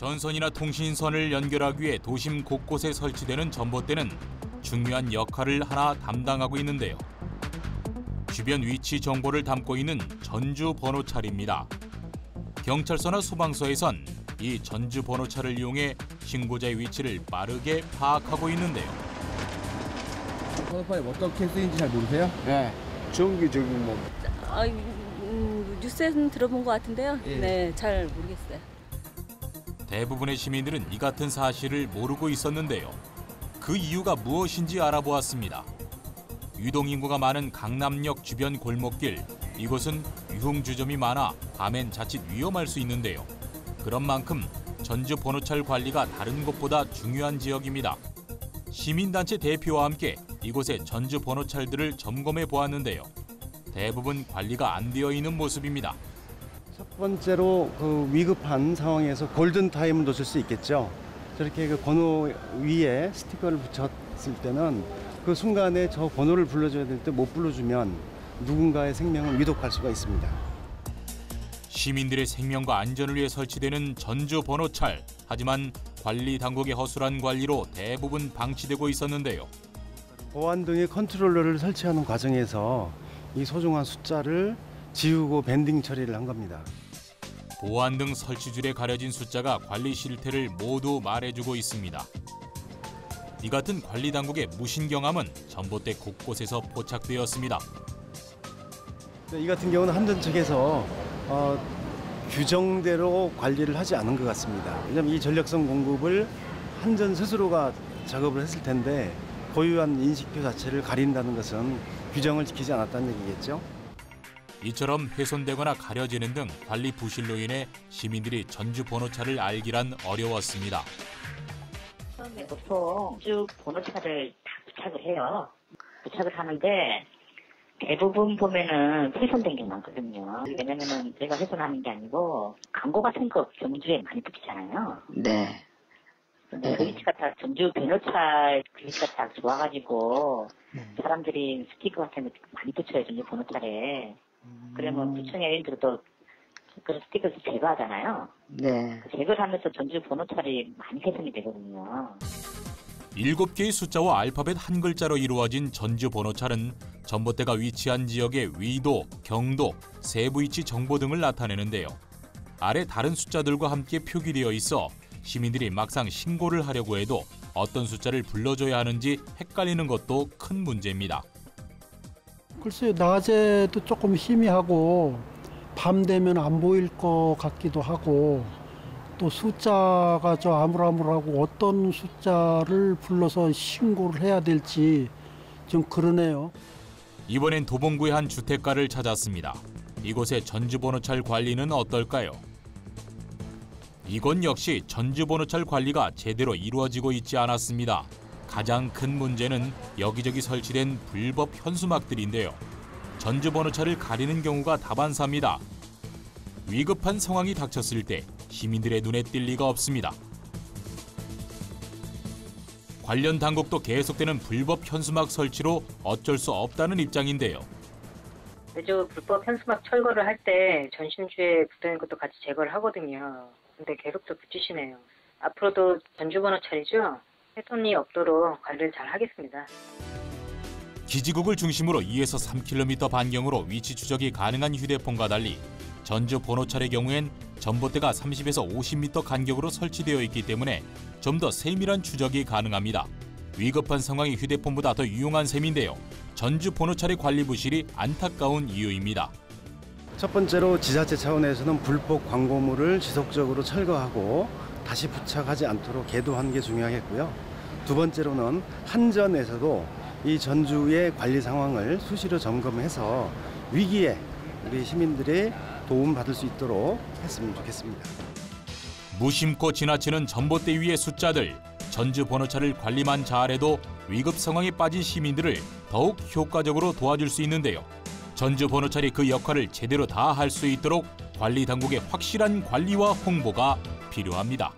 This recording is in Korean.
전선이나 통신선을 연결하기 위해 도심 곳곳에 설치되는 전봇대는 중요한 역할을 하나 담당하고 있는데요. 주변 위치 정보를 담고 있는 전주 번호차입니다. 경찰서나 소방서에선 이 전주 번호차를 이용해 신고자의 위치를 빠르게 파악하고 있는데요. 번호판이 어떻게 쓰이는지 잘 모르세요? 네, 정기적인 뭐. 뉴스에는 들어본 것 같은데요. 예. 네, 잘 모르겠어요. 대부분의 시민들은 이 같은 사실을 모르고 있었는데요. 그 이유가 무엇인지 알아보았습니다. 유동인구가 많은 강남역 주변 골목길, 이곳은 유흥주점이 많아 밤엔 자칫 위험할 수 있는데요. 그런 만큼 전주 번호찰 관리가 다른 곳보다 중요한 지역입니다. 시민단체 대표와 함께 이곳의 전주 번호찰들을 점검해 보았는데요. 대부분 관리가 안 되어 있는 모습입니다. 첫 번째로 위급한 상황에서 골든타임을 놓칠 수 있겠죠. 저렇게 번호 위에 스티커를 붙였을 때는 그 순간에 저 번호를 불러줘야 될 때 못 불러주면 누군가의 생명을 위독할 수가 있습니다. 시민들의 생명과 안전을 위해 설치되는 전주 번호찰. 하지만 관리 당국의 허술한 관리로 대부분 방치되고 있었는데요. 보안 등의 컨트롤러를 설치하는 과정에서 이 소중한 숫자를 지우고 밴딩 처리를 한 겁니다. 보안 등 설치줄에 가려진 숫자가 관리 실태를 모두 말해주고 있습니다. 이 같은 관리 당국의 무신경함은 전봇대 곳곳에서 포착되었습니다. 이 같은 경우는 한전 측에서 규정대로 관리를 하지 않은 것 같습니다. 왜냐하면 이 전력선 공급을 한전 스스로가 작업을 했을 텐데 고유한 인식표 자체를 가린다는 것은 규정을 지키지 않았다는 얘기겠죠. 이처럼 훼손되거나 가려지는 등 관리 부실로 인해 시민들이 전주 번호차를 알기란 어려웠습니다. 처음에 보통 쭉 번호차를 다 부착을 해요. 부착을 하는데 대부분 보면은 훼손된 게 많거든요. 왜냐면은 제가 훼손하는 게 아니고 광고 같은 거 경주에 많이 붙이잖아요. 네. 근데 그 위치가 다 전주 번호차 그 위치가 딱 와가지고 사람들이 스티커 같은 거 많이 붙여요. 전주 번호차에. 그러면 구청에 예를 들어 또 그 스티커를 제거하잖아요. 네. 제거를 하면서 전주 번호차이 많이 훼손이 되거든요. 7개의 숫자와 알파벳 한 글자로 이루어진 전주 번호찰은 전봇대가 위치한 지역의 위도, 경도, 세부 위치 정보 등을 나타내는데요. 아래 다른 숫자들과 함께 표기되어 있어 시민들이 막상 신고를 하려고 해도 어떤 숫자를 불러줘야 하는지 헷갈리는 것도 큰 문제입니다. 글쎄요, 낮에도 조금 희미하고 밤 되면 안 보일 것 같기도 하고 또 숫자가 저 아물아물하고 어떤 숫자를 불러서 신고를 해야 될지 좀 그러네요. 이번엔 도봉구의 한 주택가를 찾았습니다. 이곳의 전주번호찰 관리는 어떨까요? 이건 역시 전주번호찰 관리가 제대로 이루어지고 있지 않았습니다. 가장 큰 문제는 여기저기 설치된 불법 현수막들인데요. 전주번호차를 가리는 경우가 다반사입니다. 위급한 상황이 닥쳤을 때 시민들의 눈에 띌 리가 없습니다. 관련 당국도 계속되는 불법 현수막 설치로 어쩔 수 없다는 입장인데요. 매주 불법 현수막 철거를 할 때 전신주에 붙어있는 것도 같이 제거를 하거든요. 근데 계속 또 붙이시네요. 앞으로도 전주번호찰이죠? 훼손이 없도록 관리를 잘 하겠습니다. 기지국을 중심으로 2에서 3km 반경으로 위치 추적이 가능한 휴대폰과 달리 전주 번호찰의 경우엔 전봇대가 30에서 50m 간격으로 설치되어 있기 때문에 좀 더 세밀한 추적이 가능합니다. 위급한 상황이 휴대폰보다 더 유용한 셈인데요. 전주 번호찰의 관리 부실이 안타까운 이유입니다. 첫 번째로 지자체 차원에서는 불법 광고물을 지속적으로 철거하고 다시 부착하지 않도록 계도하는 게 중요하겠고요. 두 번째로는 한전에서도 이 전주의 관리 상황을 수시로 점검해서 위기에 우리 시민들이 도움받을 수 있도록 했으면 좋겠습니다. 무심코 지나치는 전봇대 위의 숫자들, 전주 번호차를 관리만 잘해도 위급 상황에 빠진 시민들을 더욱 효과적으로 도와줄 수 있는데요. 전주 번호찰이 그 역할을 제대로 다할 수 있도록 관리 당국의 확실한 관리와 홍보가 필요합니다.